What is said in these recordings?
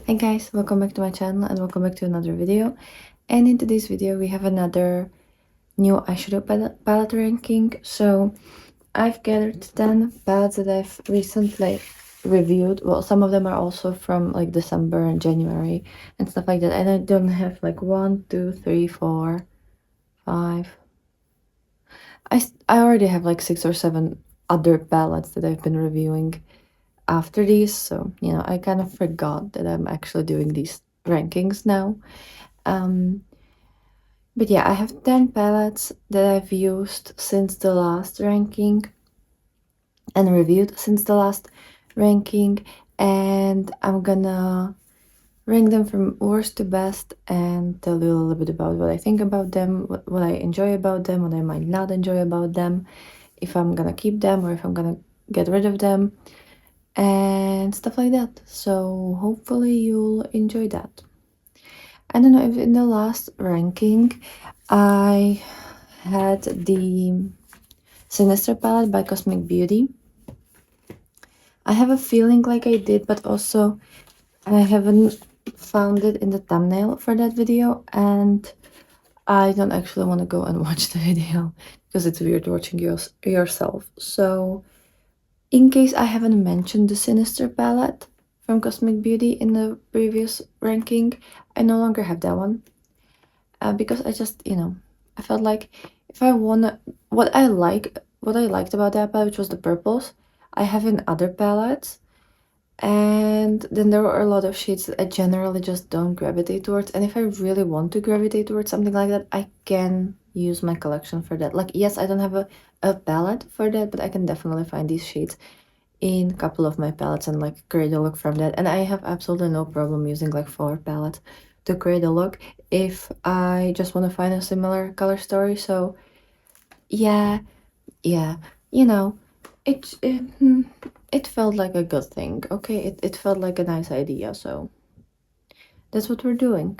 Hey guys, welcome back to my channel and welcome back to another video. And in today's video we have another new eyeshadow palette ranking. So I've gathered 10 palettes that I've recently reviewed. Well, some of them are also from like December and January and stuff like that. And I don't have like 1, 2, 3, 4, 5. I already have like 6 or 7 other palettes that I've been reviewing after these, so I kind of forgot that I'm actually doing these rankings now. But yeah, I have 10 palettes that I've used since the last ranking and reviewed since the last ranking, and I'm gonna rank them from worst to best and tell you a little bit about what I think about them, what I enjoy about them, what I might not enjoy about them, if I'm gonna keep them or if I'm gonna get rid of them, and stuff like that. So hopefully you'll enjoy that. I don't know if in the last ranking I had the Sinister palette by Cosmic Beauty. I have a feeling like I did, but also I haven't found it in the thumbnail for that video, and I don't actually want to go and watch the video because it's weird watching yourself. So in case I haven't mentioned the Sinister palette from Cosmic Beauty in the previous ranking, I no longer have that one. Because I just, I felt like if I wanna, what I liked about that palette, which was the purples, I have in other palettes, and then there were a lot of shades that I generally just don't gravitate towards. And if I really want to gravitate towards something like that, I can use my collection for that. Like, yes, I don't have a palette for that, but I can definitely find these shades in a couple of my palettes and like create a look from that. And I have absolutely no problem using like 4 palettes to create a look if I just want to find a similar color story. So yeah, you know, it felt like a good thing. Okay, it felt like a nice idea, so that's what we're doing.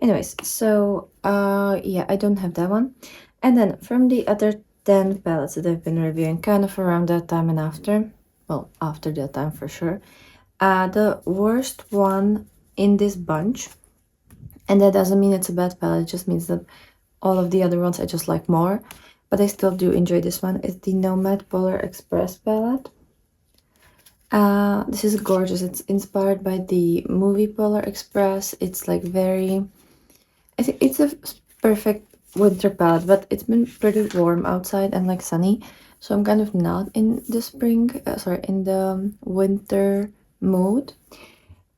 Anyways, so yeah, I don't have that one. And then from the other 10 palettes that I've been reviewing kind of around that time and after, well, after that time for sure, the worst one in this bunch, and that doesn't mean it's a bad palette, it just means that all of the other ones I just like more, but I still do enjoy this one, is the Nomad Polar Express palette. This is gorgeous. It's inspired by the movie Polar Express. It's like very, I think it's a perfect winter palette, but it's been pretty warm outside and like sunny, so I'm kind of not in the in the winter mood.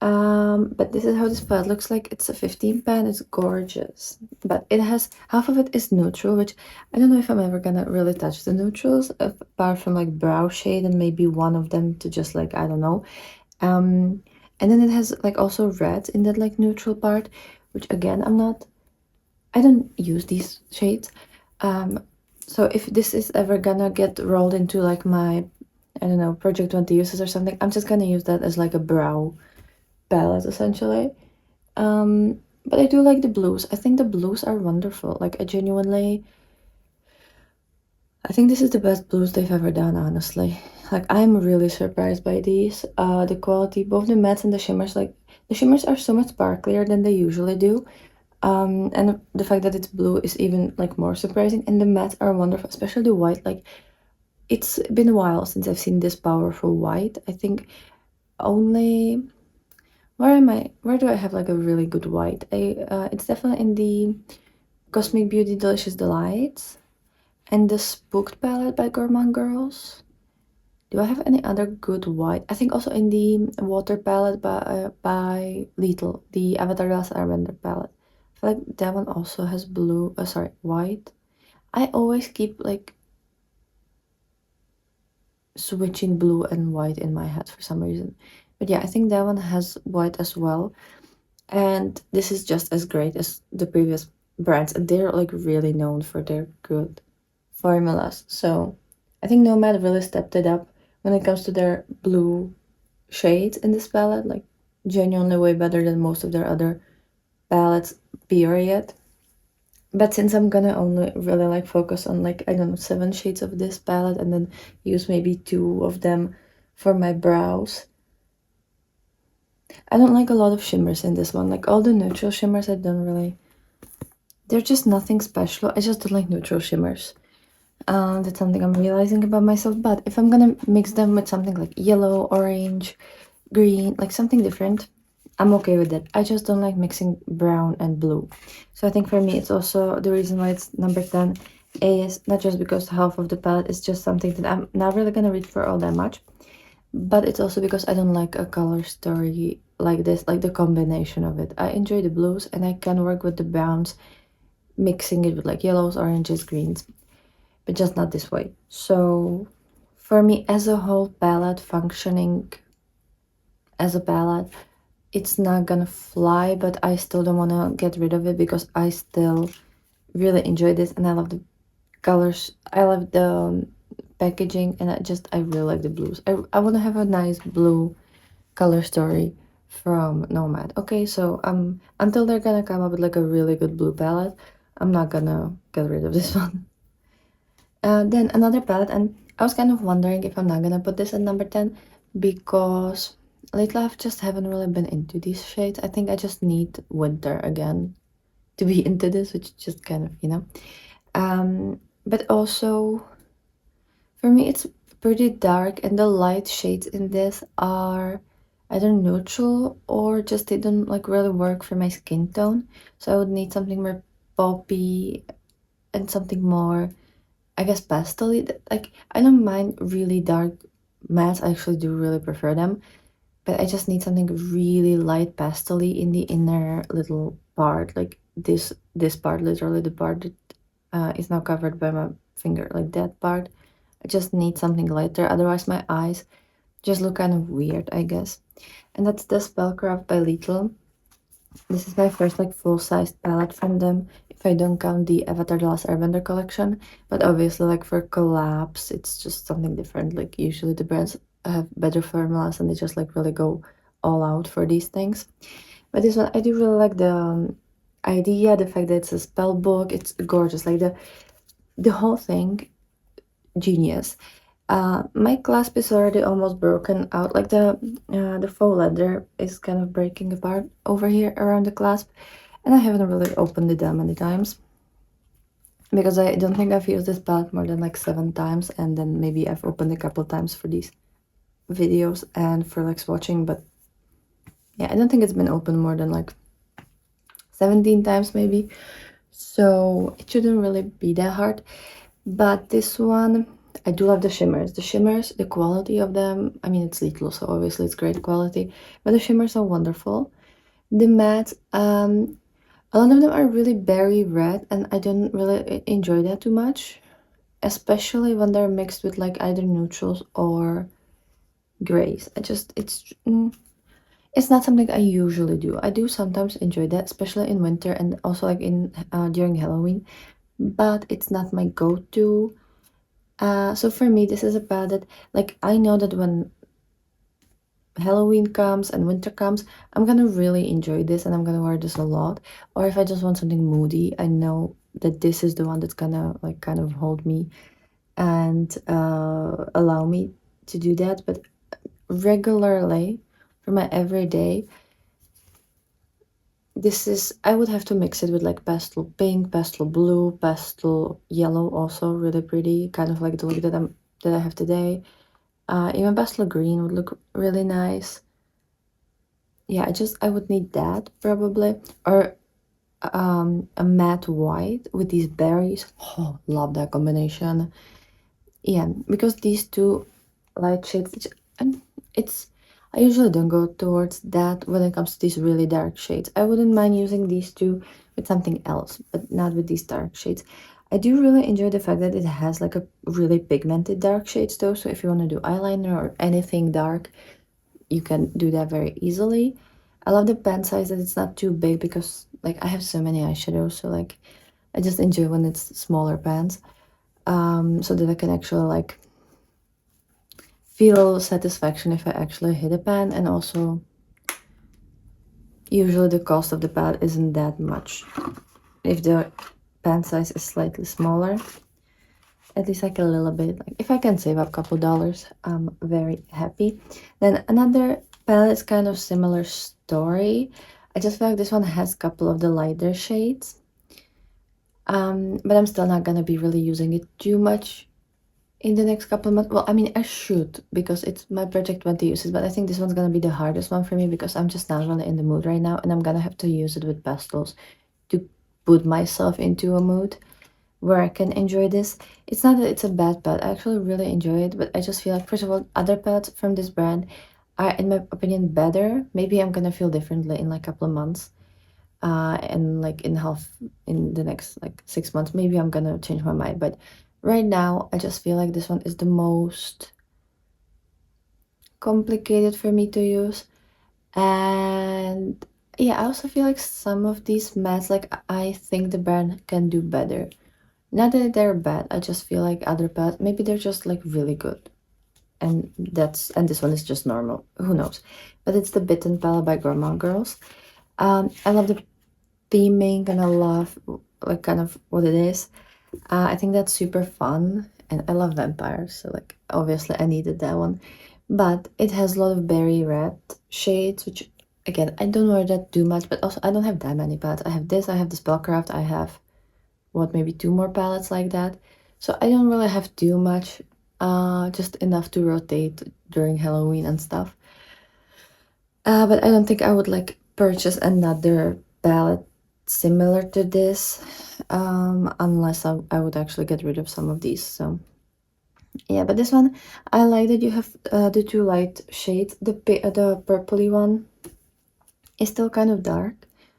But this is how this palette looks like. It's a 15 pan. It's gorgeous, but it has half of it is neutral, which I don't know if I'm ever gonna really touch the neutrals apart from like brow shade and maybe one of them to just like, I don't know. And then it has like also red in that like neutral part, which again I don't use these shades. So if this is ever gonna get rolled into like my, I don't know, Project 20 uses or something, I'm just gonna use that as like a brow palette essentially. But I do like the blues. I think the blues are wonderful. Like I think this is the best blues they've ever done, honestly. Like I'm really surprised by these. The quality, both the mattes and the shimmers, like the shimmers are so much sparklier than they usually do. And the fact that it's blue is even like more surprising, and the mattes are wonderful, especially the white. Like it's been a while since I've seen this powerful white. I think only where do I have like a really good white? It's definitely in the Cosmic Beauty Delicious Delights and the Spooked palette by Gourmand Girls. Do I have any other good white? I think also in the Water palette by Little, the Avatar The Last Airbender palette. I feel like that one also has blue, white. I always keep like switching blue and white in my head for some reason. But yeah, I think that one has white as well. And this is just as great as the previous brands. And they're like really known for their good formulas. So I think Nomad really stepped it up when it comes to their blue shades in this palette. Like genuinely way better than most of their other palettes, period. But since I'm gonna only really like focus on like, I don't know, 7 shades of this palette and then use maybe 2 of them for my brows. I don't like a lot of shimmers in this one. Like all the neutral shimmers, I don't really. They're just nothing special. I just don't like neutral shimmers. That's something I'm realizing about myself. But if I'm gonna mix them with something like yellow, orange, green, like something different, I'm okay with that. I just don't like mixing brown and blue. So I think for me, it's also the reason why it's number 10 is not just because half of the palette is just something that I'm not really gonna reach for all that much, but it's also because I don't like a color story like this, like the combination of it. I enjoy the blues and I can work with the browns, mixing it with like yellows, oranges, greens, but just not this way. So for me, as a whole palette functioning as a palette, it's not gonna fly, but I still don't want to get rid of it because I still really enjoy this and I love the colors. I love the packaging, and I really like the blues. I want to have a nice blue color story from Nomad. Okay, so until they're gonna come up with like a really good blue palette, I'm not gonna get rid of this one. Then another palette, and I was kind of wondering if I'm not gonna put this at number 10 because lately I just haven't really been into these shades. I think I just need winter again to be into this, which is just kind of, but also for me it's pretty dark and the light shades in this are either neutral or just they don't like really work for my skin tone. So I would need something more poppy and something more, I guess, pastel-y. Like I don't mind really dark mattes. I actually do really prefer them, but I just need something really light pastel-y in the inner little part, like this part, literally the part that is now covered by my finger, like that part. I just need something lighter, otherwise my eyes just look kind of weird, I guess. And that's the Spellcraft by Little. This is my first like full-sized palette from them, if I don't count the Avatar The Last Airbender collection. But obviously, like for collabs, it's just something different. Like usually the brands have better formulas and they just like really go all out for these things. But this one, I do really like the idea, the fact that it's a spell book. It's gorgeous, like the whole thing, genius. My clasp is already almost broken out, like the faux leather is kind of breaking apart over here around the clasp, and I haven't really opened it that many times because I don't think I've used this palette more than like 7 times, and then maybe I've opened a couple times for these videos and for like swatching, but yeah, I don't think it's been opened more than like 17 times maybe, so it shouldn't really be that hard. But this one, I do love the shimmers. The shimmers, the quality of them, I mean, it's little, so obviously it's great quality, but the shimmers are wonderful. The matte, a lot of them are really berry red, and I don't really enjoy that too much, especially when they're mixed with like either neutrals or grays. It's not something I usually do. I do sometimes enjoy that, especially in winter and also like in during Halloween, but it's not my go-to. So for me, this is a palette that, like, I know that when Halloween comes and winter comes, I'm gonna really enjoy this and I'm gonna wear this a lot. Or if I just want something moody, I know that this is the one that's gonna like kind of hold me and allow me to do that. But regularly, for my everyday, this is, I would have to mix it with like pastel pink, pastel blue, pastel yellow, also really pretty, kind of like the look that I have today. Even pastel green would look really nice. Yeah, I would need that probably, or a matte white with these berries. Oh, love that combination. Yeah, because these two light shades, and it's I usually don't go towards that when it comes to these really dark shades. I wouldn't mind using these two with something else, but not with these dark shades. I do really enjoy the fact that it has like a really pigmented dark shades though, so if you want to do eyeliner or anything dark, you can do that very easily. I love the pen size that it's not too big because like I have so many eyeshadows, so like I just enjoy when it's smaller pens, so that I can actually like feel satisfaction if I actually hit a pen. And also usually the cost of the pad isn't that much if the pen size is slightly smaller, at least like a little bit. Like if I can save up a couple dollars, I'm very happy. Then another palette is kind of similar story. I just feel like this one has a couple of the lighter shades. But I'm still not gonna be really using it too much in the next couple of months. Well, I mean, I should because it's my project 20 uses, but I think this one's gonna be the hardest one for me because I'm just not really in the mood right now, and I'm gonna have to use it with pastels to put myself into a mood where I can enjoy this. It's not that it's a bad palette, I actually really enjoy it, but I just feel like, first of all, other palettes from this brand are, in my opinion, better. Maybe I'm gonna feel differently in like a couple of months. And like in the next like 6 months, maybe I'm gonna change my mind. But right now, I just feel like this one is the most complicated for me to use. And yeah, I also feel like some of these mattes, like I think the brand can do better. Not that they're bad, I just feel like other palettes, maybe they're just like really good. And this one is just normal. Who knows? But it's the Bitten palette by Grandma Girls. I love the theming and I love like kind of what it is. I think that's super fun, and I love vampires, so like obviously I needed that one. But it has a lot of berry red shades, which again I don't wear that too much, but also I don't have that many palettes. I have this, I have the Spellcraft, I have what, maybe 2 more palettes like that. So I don't really have too much, just enough to rotate during Halloween and stuff. But I don't think I would like purchase another palette similar to this, unless I would actually get rid of some of these. So yeah, but this one, I like that you have the 2 light shades. The purpley one is still kind of dark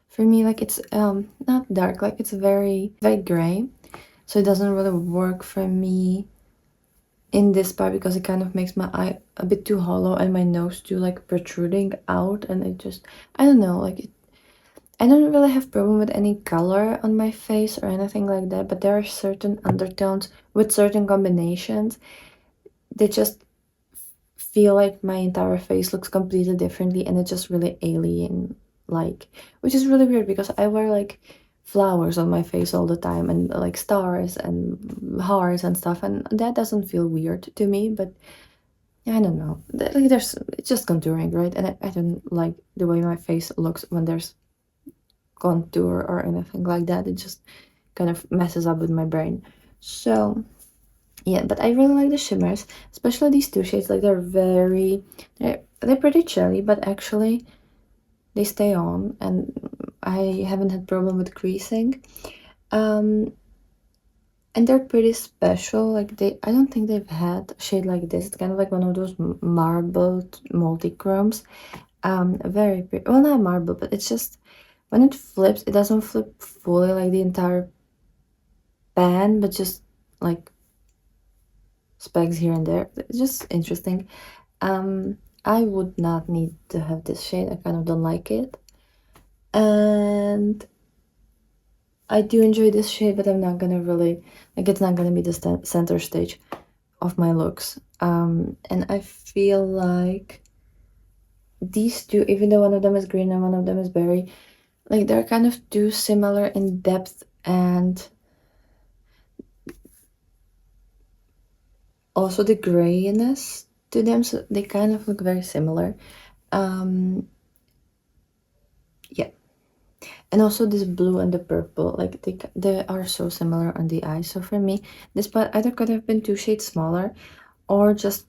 for me. Like it's not dark, like it's very very gray, so it doesn't really work for me in this part because it kind of makes my eye a bit too hollow and my nose too like protruding out, and it just, I don't know, like I don't really have problem with any color on my face or anything like that, but there are certain undertones with certain combinations that just feel like my entire face looks completely differently, and it's just really alien like, which is really weird because I wear like flowers on my face all the time and like stars and hearts and stuff, and that doesn't feel weird to me. But I don't know, like there's, it's just contouring, right? And I don't like the way my face looks when there's contour or anything like that. It just kind of messes up with my brain. So yeah, but I really like the shimmers, especially these 2 shades. Like they're pretty chilly, but actually they stay on, and I haven't had problem with creasing. And they're pretty special. Like I don't think they've had a shade like this. It's kind of like one of those marbled multi-chromes. Very pretty. Well, not marble, but it's just when it flips, it doesn't flip fully like the entire pan, but just like specks here and there. It's just interesting. I would not need to have this shade. I kind of don't like it. And I do enjoy this shade, but I'm not gonna really, like, it's not gonna be the center stage of my looks. And I feel like these 2, even though one of them is green and one of them is berry, like they're kind of too similar in depth and also the grayness to them, so they kind of look very similar. Yeah, and also this blue and the purple, like they are so similar on the eye. So for me, this part either could have been 2 shades smaller, or just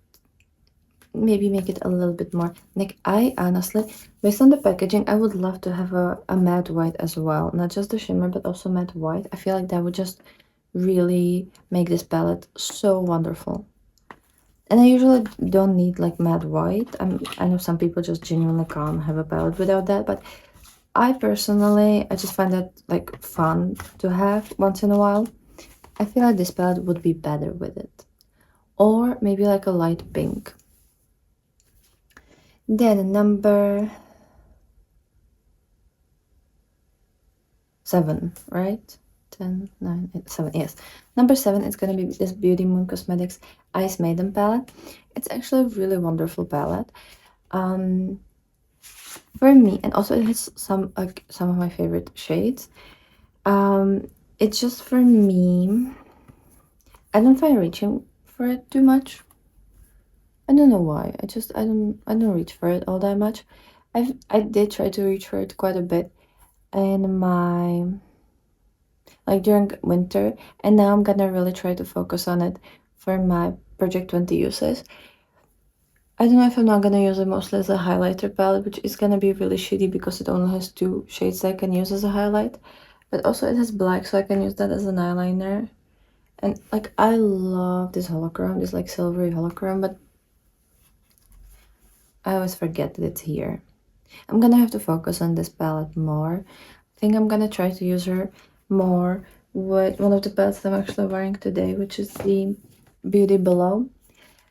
maybe make it a little bit more. Like I honestly, based on the packaging, I would love to have a matte white as well, not just the shimmer but also matte white. I feel like that would just really make this palette so wonderful. And I usually don't need like matte white. I know some people just genuinely can't have a palette without that, but I personally, I just find that like fun to have once in a while. I feel like this palette would be better with it, or maybe like a light pink. Then number 7, right? 10, 9, 8, 7, yes. Number 7 is gonna be this Beauty Moon Cosmetics Ice Maiden palette. It's actually a really wonderful palette. For me, and also it has some of my favorite shades. It's just, for me, I don't find reaching for it too much. I don't know why. I don't reach for it all that much. I did try to reach for it quite a bit in my like during winter, and now I'm gonna really try to focus on it for my Project 20 uses. I don't know if I'm not gonna use it mostly as a highlighter palette, which is gonna be really shitty because it only has two shades I can use as a highlight. But also it has black, so I can use that as an eyeliner. And like I love this holochrome, this like silvery holochrome, but I always forget that it's here. I'm gonna have to focus on this palette more. I think I'm gonna try to use her more with one of the palettes that I'm actually wearing today, which is the Beauty Below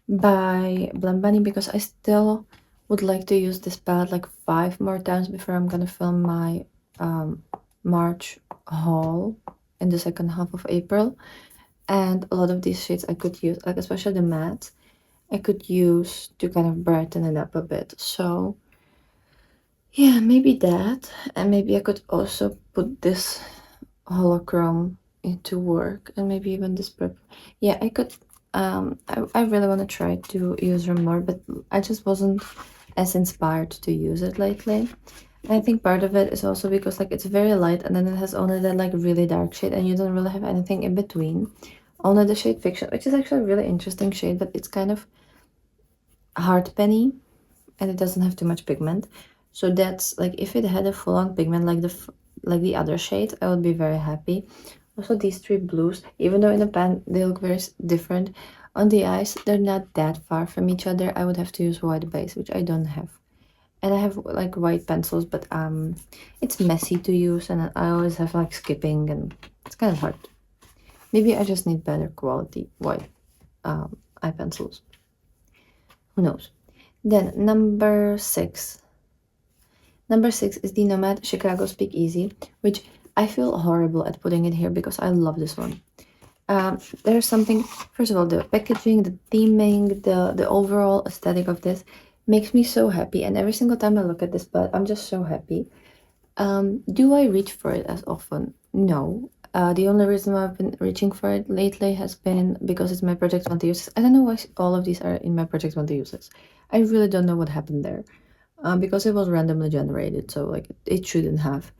by Blend Bunny, because I still would like to use this palette like 5 more times before I'm gonna film my March haul in the second half of April. And a lot of these shades I could use, like especially the mattes, I could use to kind of brighten it up a bit. So yeah, maybe that. And maybe I could also put this holochrome into work, and maybe even this purple. Yeah, I could. I really want to try to use her more, but I just wasn't as inspired to use it lately. And I think part of it is also because like it's very light, and then it has only that like really dark shade, and you don't really have anything in between. Only the shade Fiction, which is actually a really interesting shade, but it's kind of hard penny, and it doesn't have too much pigment. So that's like if it had a full-on pigment like the other shades, I would be very happy. Also these three blues, even though in the pan they look very different, on the eyes they're not that far from each other. I would have to use white base, which I don't have. And I have like white pencils, but it's messy to use, and I always have like skipping, and it's kind of hard. Maybe I just need better quality white eye pencils. Who knows? Then number 6. Number 6 is the Nomad Chicago Speakeasy, which I feel horrible at putting it here because I love this one. There's something, first of all, the packaging, the theming, the overall aesthetic of this makes me so happy. And every single time I look at this bud, I'm just so happy. Do I reach for it as often? No. The only reason why I've been reaching for it lately has been because it's my Project 20 uses. I don't know why all of these are in my Project 20 uses. I really don't know what happened there. Because it was randomly generated, so like it shouldn't have.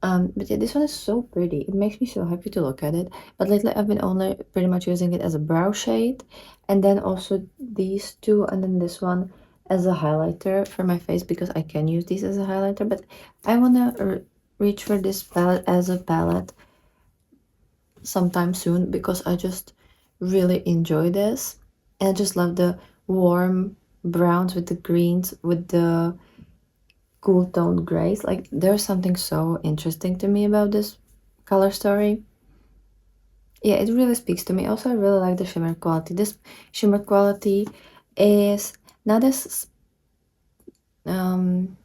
But yeah, this one is so pretty. It makes me so happy to look at it. But lately I've been only pretty much using it as a brow shade, and then also these two, and then this one as a highlighter for my face because I can use these as a highlighter. But I wanna reach for this palette as a palette sometime soon because I just really enjoy this. And I just love the warm browns with the greens with the cool toned grays. Like there's something so interesting to me about this color story. Yeah, it really speaks to me. Also, I really like the shimmer quality. This shimmer quality is not as um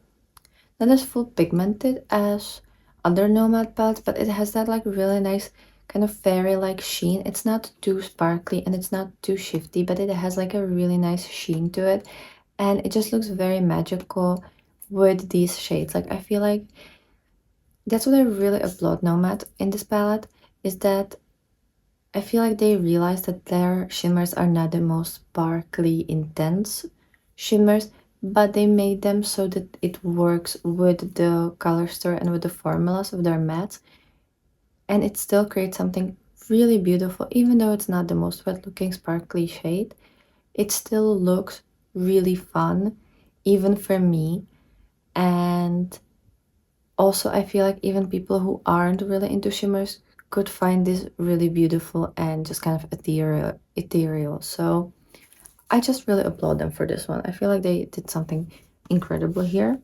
not as full pigmented as other Nomad palettes, but it has that like really nice kind of fairy-like sheen. It's not too sparkly and it's not too shifty, but it has like a really nice sheen to it, and it just looks very magical with these shades. Like I feel like that's what I really applaud Nomad in this palette, is that I feel like they realized that their shimmers are not the most sparkly, intense shimmers, but they made them so that it works with the color story and with the formulas of their mattes, and it still creates something really beautiful, even though it's not the most wet looking sparkly shade. It still looks really fun, even for me, and also I feel like even people who aren't really into shimmers could find this really beautiful and just kind of ethereal. So I just really applaud them for this one. I feel like they did something incredible here.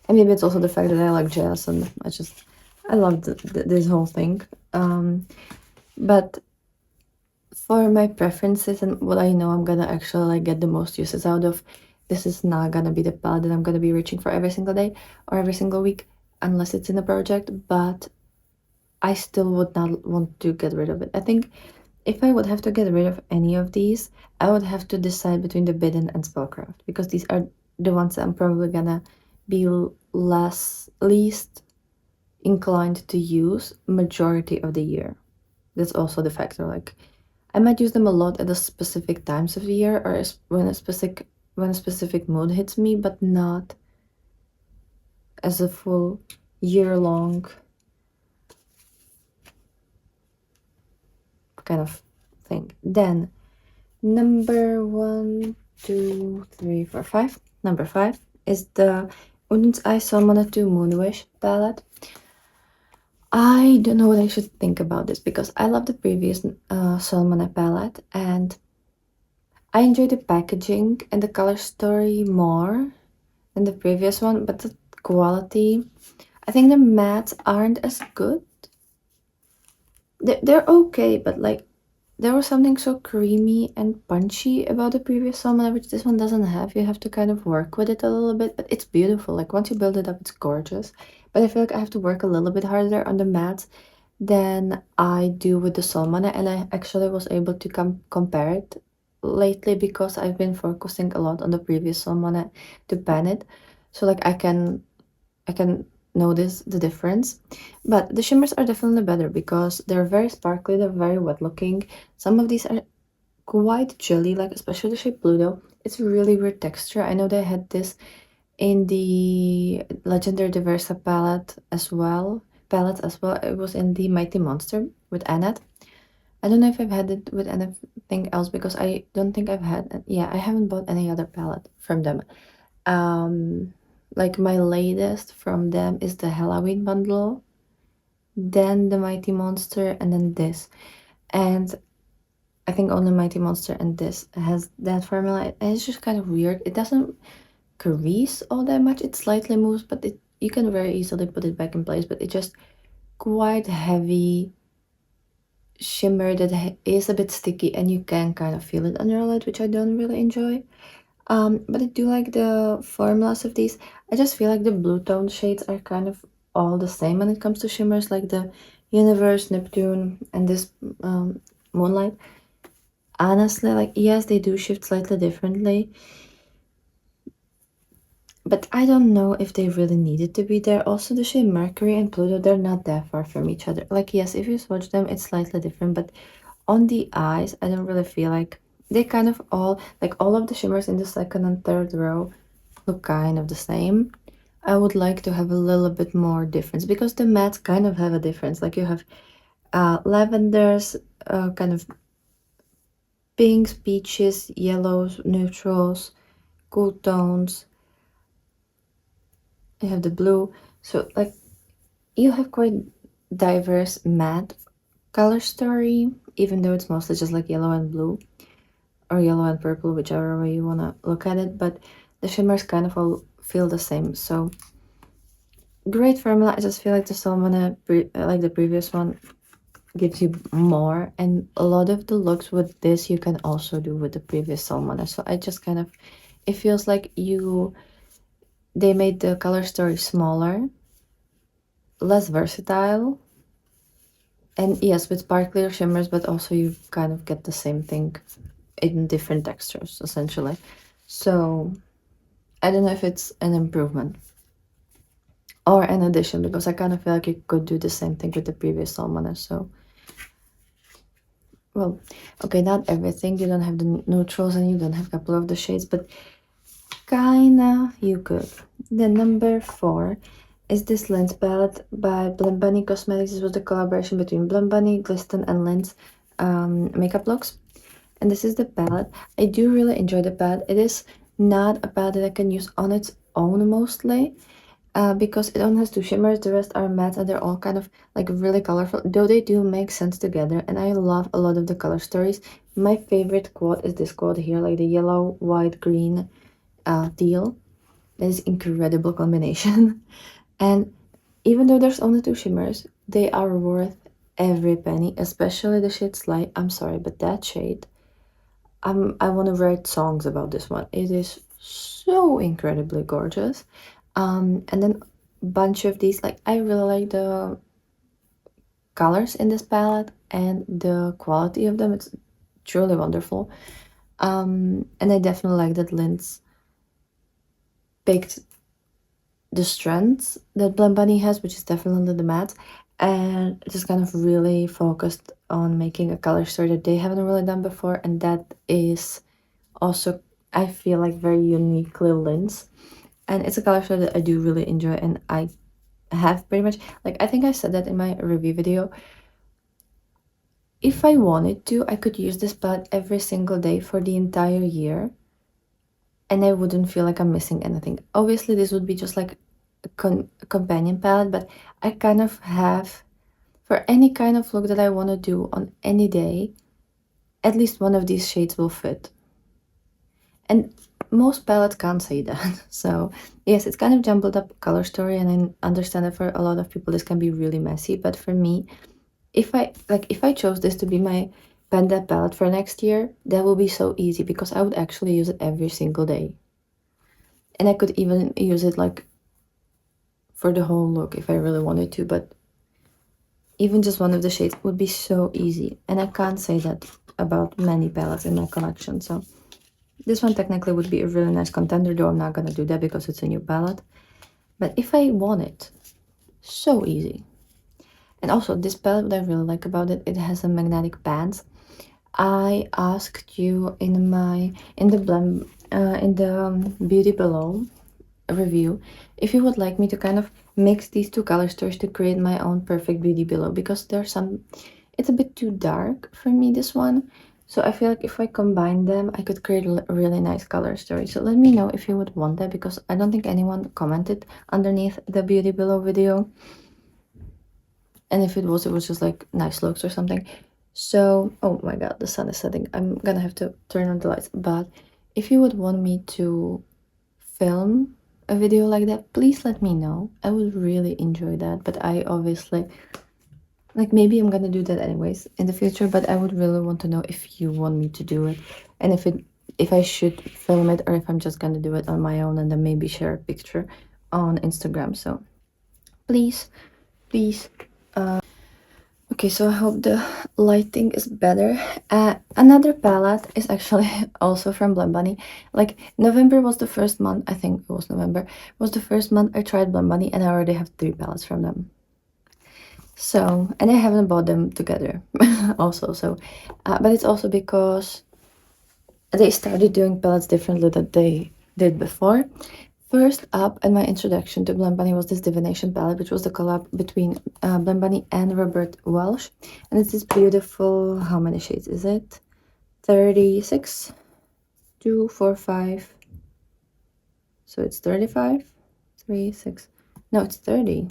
And maybe it's also the fact that I like jazz, and I love this whole thing. But for my preferences and what I know I'm gonna actually like get the most uses out of, this is not gonna be the palette that I'm gonna be reaching for every single day or every single week unless it's in a project, but I still would not want to get rid of it. I think if I would have to get rid of any of these, I would have to decide between the Bidden and Spellcraft, because these are the ones that I'm probably gonna be least inclined to use majority of the year. That's also the factor. Like I might use them a lot at the specific times of the year or when a specific mood hits me, but not as a full year-long kind of thing. Then number one, two, three, four, five. Number five is the Undens Eye Salmona 2 Moonwish palette. I don't know what I should think about this because I love the previous Salmona palette and I enjoy the packaging and the color story more than the previous one, but the quality, I think the mattes aren't as good. They're okay, but like there was something so creamy and punchy about the previous Salmon, which this one doesn't have. You have to kind of work with it a little bit, but it's beautiful. Like once you build it up, it's gorgeous. But I feel like I have to work a little bit harder on the mattes than I do with the Salmon, and I actually was able to compare it lately because I've been focusing a lot on the previous Salmon to pan it. So like I can notice the difference. But the shimmers are definitely better because they're very sparkly, they're very wet looking. Some of these are quite jelly, like especially the shade Pluto. It's a really weird texture. I know they had this in the Legendary Diversa palettes as well. It was in the Mighty Monster with Annette. I don't know if I've had it with anything else because I don't think I've had, yeah, I haven't bought any other palette from them. Like my latest from them is the Halloween bundle, then the Mighty Monster, and then this. And I think only Mighty Monster and this has that formula, and it's just kind of weird. It doesn't crease all that much. It slightly moves, but you can very easily put it back in place. But it's just quite heavy shimmer that is a bit sticky, and you can kind of feel it on your lid, which I don't really enjoy. But I do like the formulas of these. I just feel like the blue tone shades are kind of all the same when it comes to shimmers, like the Universe, Neptune, and this Moonlight. Honestly, like, yes, they do shift slightly differently, but I don't know if they really needed to be there. Also, the shade Mercury and Pluto, they're not that far from each other. Like, yes, if you swatch them, it's slightly different, but on the eyes, I don't really feel like they kind of all of the shimmers in the second and third row look kind of the same. I would like to have a little bit more difference because the mattes kind of have a difference. Like you have lavenders, kind of pinks, peaches, yellows, neutrals, cool tones. You have the blue. So like you have quite diverse matte color story, even though it's mostly just like yellow and blue or yellow and purple, whichever way you want to look at it. But the shimmers kind of all feel the same. So great formula. I just feel like the Salmon, like the previous one, gives you more, and a lot of the looks with this you can also do with the previous Salmon. So I just kind of, it feels like they made the color story smaller, less versatile, and yes, with sparklier shimmers, but also you kind of get the same thing in different textures essentially. So I don't know if it's an improvement or an addition because I kind of feel like you could do the same thing with the previous Salmon. So well, okay, not everything. You don't have the neutrals and you don't have a couple of the shades, but kinda you could. The number 4 is this lens palette by Blend Bunny Cosmetics. This was the collaboration between Blend Bunny, Glisten, and Lens makeup looks. And this is the palette. I do really enjoy the palette. It is not a palette that I can use on its own mostly. Because it only has two shimmers, the rest are matte, and they're all kind of like really colorful, though they do make sense together, and I love a lot of the color stories. My favorite quote is this quote here, like the yellow, white, green, teal. That is incredible combination. And even though there's only two shimmers, they are worth every penny, especially the shade Slide. I'm sorry, but that shade, I want to write songs about this one. It is so incredibly gorgeous. And then bunch of these, like I really like the colors in this palette and the quality of them. It's truly wonderful. And I definitely like that Linz picked the strengths that Blend Bunny has, which is definitely the matte, and just kind of really focused on making a color story that they haven't really done before, and that is also, I feel like, very uniquely Lynn's. And it's a color story that I do really enjoy, and I have pretty much, like, I think I said that in my review video. If I wanted to, I could use this palette every single day for the entire year, and I wouldn't feel like I'm missing anything. Obviously, this would be just like a companion palette, but I kind of have, for any kind of look that I want to do on any day, at least one of these shades will fit. And most palettes can't say that. So yes, it's kind of jumbled up color story, and I understand that for a lot of people this can be really messy, but for me, if I chose this to be my Panda palette for next year, that will be so easy because I would actually use it every single day. And I could even use it like for the whole look if I really wanted to, but even just one of the shades would be so easy. And I can't say that about many palettes in my collection. So this one technically would be a really nice contender, though I'm not gonna do that because it's a new palette. But if I want it, so easy. And also this palette, what I really like about it, it has a magnetic bands. I asked you in the Beauty Below review if you would like me to kind of mix these two color stories to create my own perfect Beauty Below, because it's a bit too dark for me, this one. So I feel like if I combine them, I could create a really nice color story. So let me know if you would want that, because I don't think anyone commented underneath the Beauty Below video. And if it was just like nice looks or something. So, oh my god, the sun is setting. I'm gonna have to turn on the lights. But if you would want me to film a video like that, please let me know. I would really enjoy that. But I obviously, like, maybe I'm gonna do that anyways in the future, but I would really want to know if you want me to do it, and if I should film it, or if I'm just gonna do it on my own and then maybe share a picture on Instagram. So please, please. Okay, so I hope the lighting is better. Another palette is actually also from Blend Bunny. Like, November was the first month, I think it was November, was the first month I tried Blend Bunny, and I already have 3 palettes from them. So, and I haven't bought them together also, so, but it's also because they started doing palettes differently than they did before. First up, and my introduction to Blend Bunny was this Divination palette, which was the collab between Blend Bunny and Robert Welsh. And it's this beautiful, how many shades is it? 36? 2, 4, 5. So it's 35? 3, 6. No, it's 30.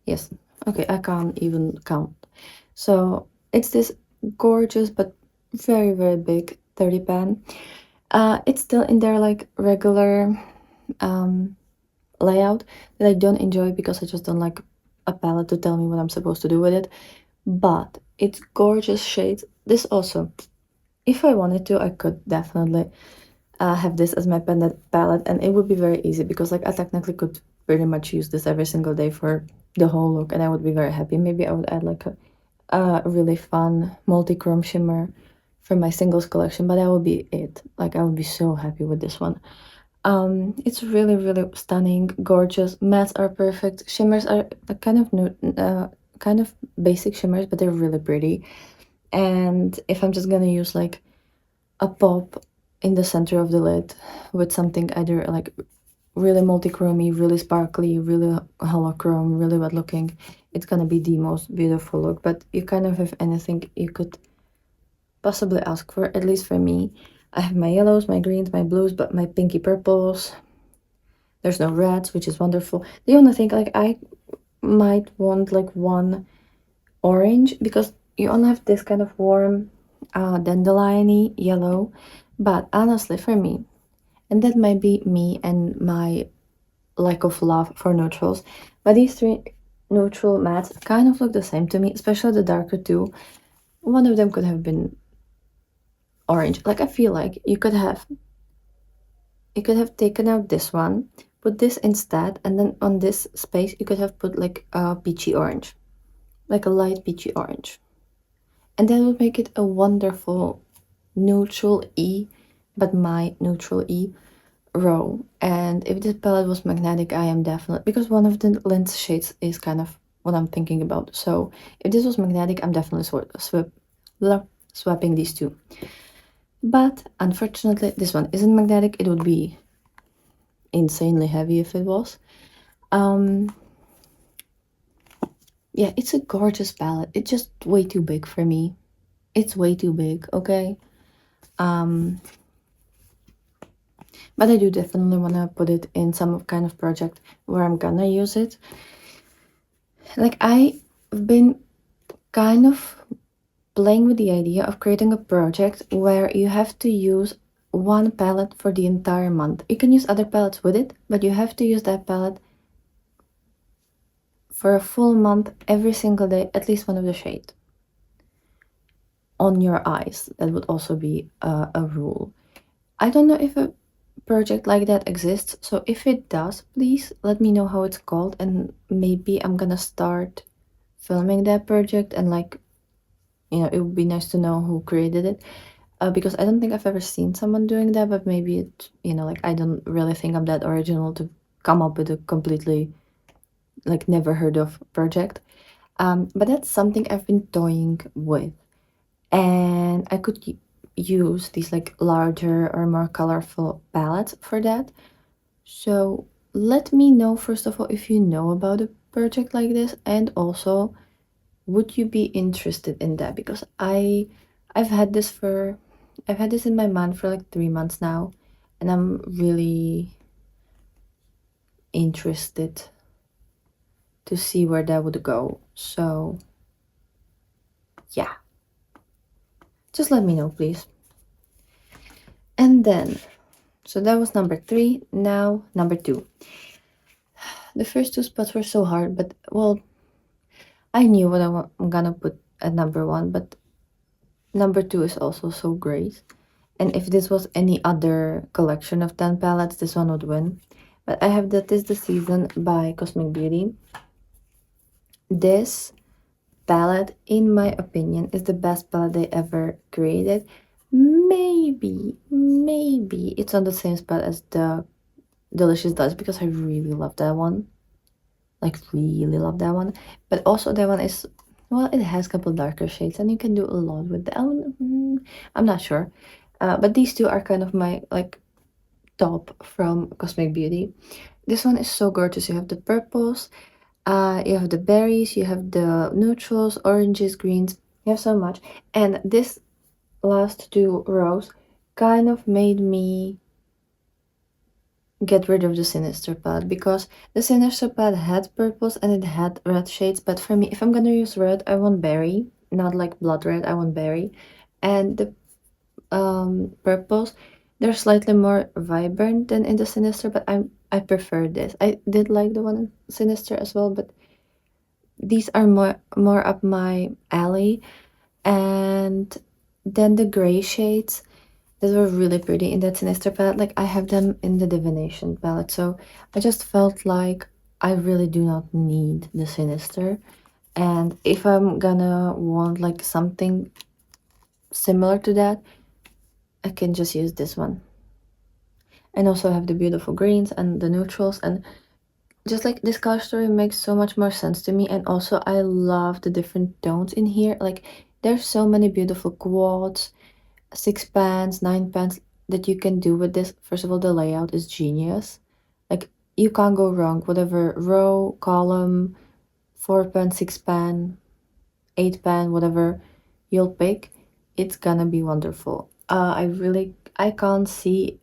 Yes. Okay, I can't even count. So it's this gorgeous but very, very big 30 pan. It's still in their like regular layout that I don't enjoy because I just don't like a palette to tell me what I'm supposed to do with it. But it's gorgeous shades. This also, if I wanted to, I could definitely have this as my palette, and it would be very easy because like I technically could pretty much use this every single day for the whole look, and I would be very happy. Maybe I would add like a really fun multi-chrome shimmer from my singles collection, but that would be it. Like, I would be so happy with this one. It's really, really stunning, gorgeous. Mattes are perfect. Shimmers are kind of new, kind of basic shimmers, but they're really pretty. And if I'm just gonna use like a pop in the center of the lid with something either like really multi-chromy, really sparkly, really holochrome, really wet looking, it's gonna be the most beautiful look. But you kind of have anything you could possibly ask for, at least for me. I have my yellows, my greens, my blues, but my pinky purples. There's no reds, which is wonderful. The only thing, like, I might want like one orange, because you only have this kind of warm dandelion-y yellow. But honestly, for me, and that might be me and my lack of love for neutrals, but these 3 neutral mattes kind of look the same to me, especially the darker two. One of them could have been orange. Like, I feel like you could have taken out this one, put this instead, and then on this space you could have put like a peachy orange, like a light peachy orange, and that would make it a wonderful neutral E, but my neutral E row. And if this palette was magnetic, I am definitely, because one of the lens shades is kind of what I'm thinking about. So if this was magnetic, I'm definitely swapping these two. But unfortunately, this one isn't magnetic. It would be insanely heavy if it was. Yeah, it's a gorgeous palette. It's just way too big for me. It's way too big, okay? But I do definitely want to put it in some kind of project where I'm gonna use it. Like, I've been kind of playing with the idea of creating a project where you have to use one palette for the entire month. You can use other palettes with it, but you have to use that palette for a full month, every single day, at least one of the shade. On your eyes, that would also be a rule. I don't know if a project like that exists, so if it does, please let me know how it's called, and maybe I'm gonna start filming that project, and like, it would be nice to know who created it. Because I don't think I've ever seen someone doing that, but maybe it, like, I don't really think I'm that original to come up with a completely, like, never heard of project. But that's something I've been toying with, and I could use these like larger or more colorful palettes for that. So let me know first of all if you know about a project like this, and also would you be interested in that? Because I've had this for I've had this in my mind for like 3 months now, and I'm really interested to see where that would go. So yeah, just let me know, please. And then, so that was number 3. Now number 2. The first two spots were so hard, but well, I knew what I'm gonna put at number 1, but number 2 is also so great. And if this was any other collection of 10 palettes, this one would win. But I have that Tis the Season by Cosmic Beauty. This palette, in my opinion, is the best palette they ever created. Maybe it's on the same spot as the Delicious Dust, because I really love that one. Like, really love that one. But also that one is, well, it has a couple darker shades, and you can do a lot with that one. I'm not sure. But these two are kind of my, like, top from Cosmic Beauty. This one is so gorgeous. You have the purples, you have the berries, you have the neutrals, oranges, greens. You have so much. And this last 2 rows kind of made me get rid of the Sinister palette, because the Sinister palette had purples and it had red shades, but for me, if I'm gonna use red, I want berry, not like blood red, I want berry. And the purples, they're slightly more vibrant than in the Sinister, but I prefer this. I did like the one in Sinister as well, but these are more up my alley. And then the gray shades that were really pretty in that Sinister palette, like, I have them in the Divination palette, so I just felt like I really do not need the Sinister. And if I'm gonna want like something similar to that, I can just use this one. And also have the beautiful greens and the neutrals, and just like this color story makes so much more sense to me. And also I love the different tones in here. Like, there's so many beautiful quads, 6 pans, 9 pans that you can do with this. First of all, the layout is genius. Like, you can't go wrong. Whatever row, column, 4 pan, 6 pan, 8 pan, whatever you'll pick, it's gonna be wonderful. I can't see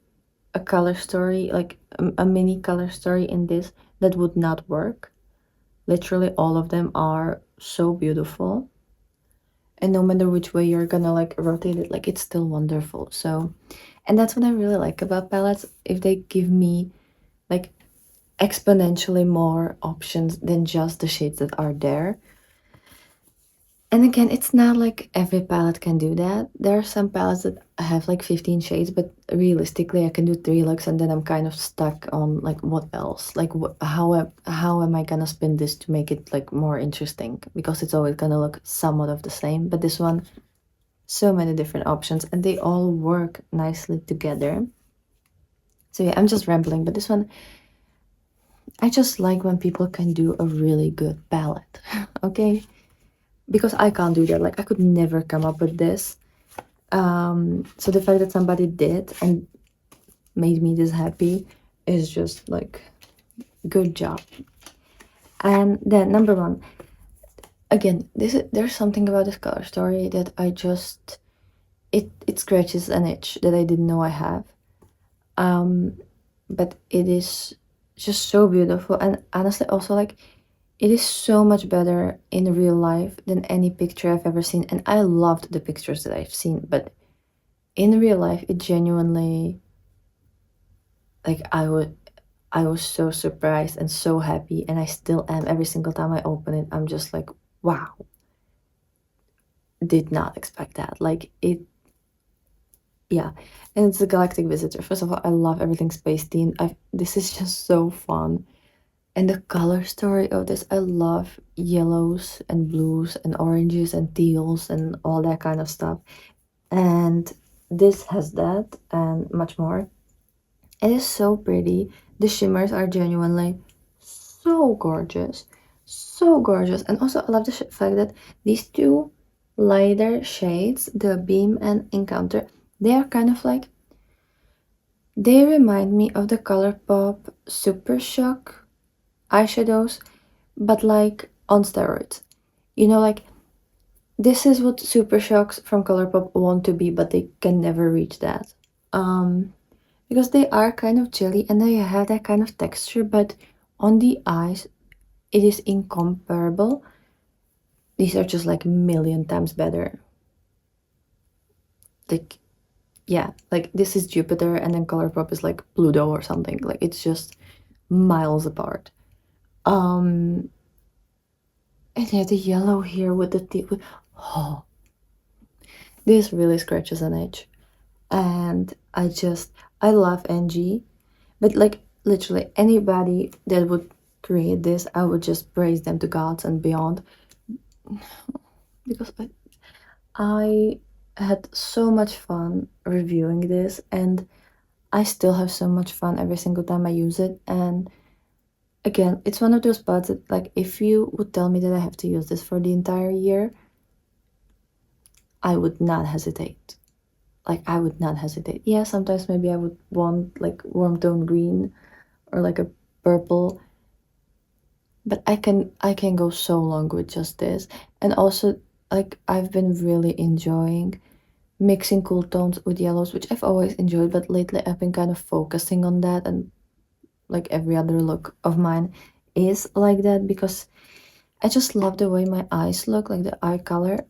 a color story, like a mini color story in this that would not work. Literally all of them are so beautiful, and no matter which way you're gonna like rotate it, like, it's still wonderful. So, and that's what I really like about palettes, if they give me like exponentially more options than just the shades that are there. And again, it's not like every palette can do that. There are some palettes that have like 15 shades, but realistically I can do 3 looks and then I'm kind of stuck on like, what else? Like, how am I gonna spin this to make it like more interesting? Because it's always gonna look somewhat of the same. But this one, so many different options, and they all work nicely together. So yeah, I'm just rambling, but this one, I just like when people can do a really good palette, okay? Because I can't do that. Like, I could never come up with this. So the fact that somebody did and made me this happy is just like, good job. And then number one, again, there's something about this color story that I just it scratches an itch that I didn't know I have. But it is just so beautiful, and honestly also like it is so much better in real life than any picture I've ever seen. And I loved the pictures that I've seen, but in real life it genuinely, like, I was so surprised and so happy, and I still am every single time I open it. I'm just like, wow, did not expect that. Like, it, yeah. And it's the Galactic Visitor. First of all, I love everything space themed. This is just so fun. And the color story of this, I love yellows and blues and oranges and teals and all that kind of stuff. And this has that and much more. It is so pretty. The shimmers are genuinely so gorgeous. So gorgeous. And also, I love the fact that these two lighter shades, the Beam and Encounter, they are kind of like, they remind me of the ColourPop Super Shock eyeshadows, but like on steroids. You know, like, this is what Super Shocks from ColourPop want to be, but they can never reach that. Because they are kind of jelly and they have that kind of texture, but on the eyes, it is incomparable. These are just like a million times better. Like, yeah, like this is Jupiter and then ColourPop is like Pluto or something. Like, it's just miles apart. And yeah, the yellow here with the oh, this really scratches an itch. And I love Angie, but like literally anybody that would create this, I would just praise them to gods and beyond, because I had so much fun reviewing this, and I still have so much fun every single time I use it. And again, it's one of those buds that, like, if you would tell me that I have to use this for the entire year, I would not hesitate. Like, I would not hesitate. Yeah, sometimes maybe I would want like warm tone green or like a purple, but I can go so long with just this. And also, like, I've been really enjoying mixing cool tones with yellows, which I've always enjoyed, but lately I've been kind of focusing on that, and like every other look of mine is like that, because I just love the way my eyes look, like the eye color.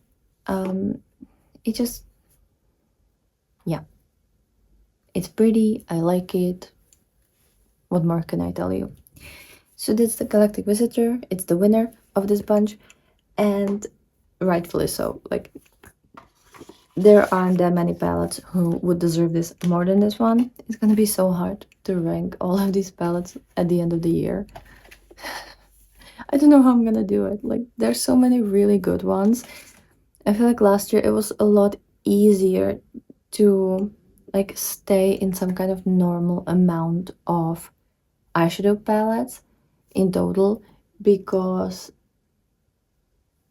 It just, yeah, it's pretty. I like it. What more can I tell you? So that's the Galactic Visitor. It's the winner of this bunch, and rightfully so. Like, there aren't that many palettes who would deserve this more than this one. It's gonna be so hard to rank all of these palettes at the end of the year. I don't know how I'm gonna do it. Like, there's so many really good ones. I feel like last year it was a lot easier to like stay in some kind of normal amount of eyeshadow palettes in total, because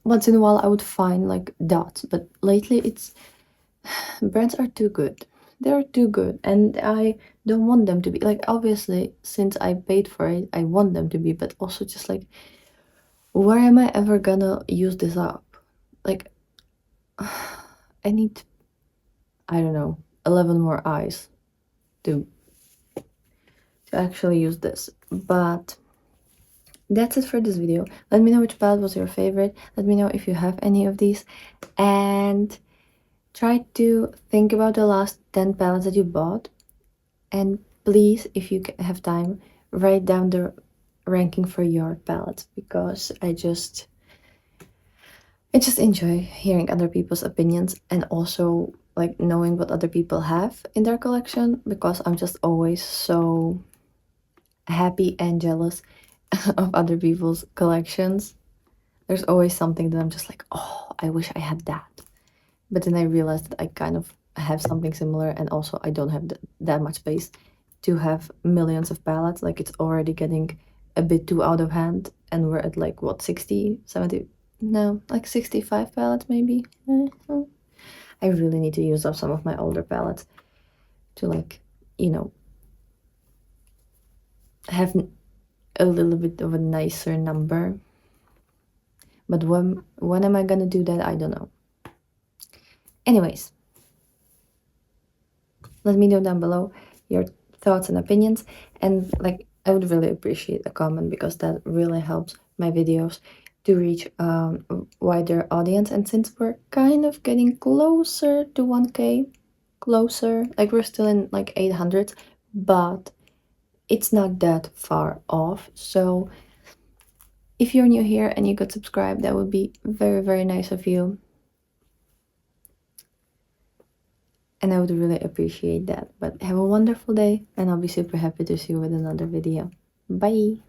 once in a while I would find like dots, but lately it's brands are too good. They're too good, and I don't want them to be. Like, obviously, since I paid for it, I want them to be, but also just like, where am I ever gonna use this up? Like, I need, I don't know, 11 more eyes to actually use this. But that's it for this video. Let me know which palette was your favorite. Let me know if you have any of these, and try to think about the last 10 palettes that you bought. And please, if you have time, write down the ranking for your palettes, because I just enjoy hearing other people's opinions, and also like knowing what other people have in their collection, because I'm just always so happy and jealous of other people's collections. There's always something that I'm just like, oh, I wish I had that. But then I realized that I kind of have something similar, and also I don't have that much space to have millions of palettes. Like, it's already getting a bit too out of hand, and we're at like what, 60, 70, no, like 65 palettes maybe. I really need to use up some of my older palettes to, like, you know, have a little bit of a nicer number. But when am I gonna do that? I don't know. Anyways, let me know down below your thoughts and opinions, and like I would really appreciate a comment, because that really helps my videos to reach a wider audience. And since we're kind of getting closer to 1K, closer, like we're still in like 800s, but it's not that far off. So if you're new here and you could subscribe, that would be very, very nice of you. And I would really appreciate that. But have a wonderful day, and I'll be super happy to see you with another video. Bye!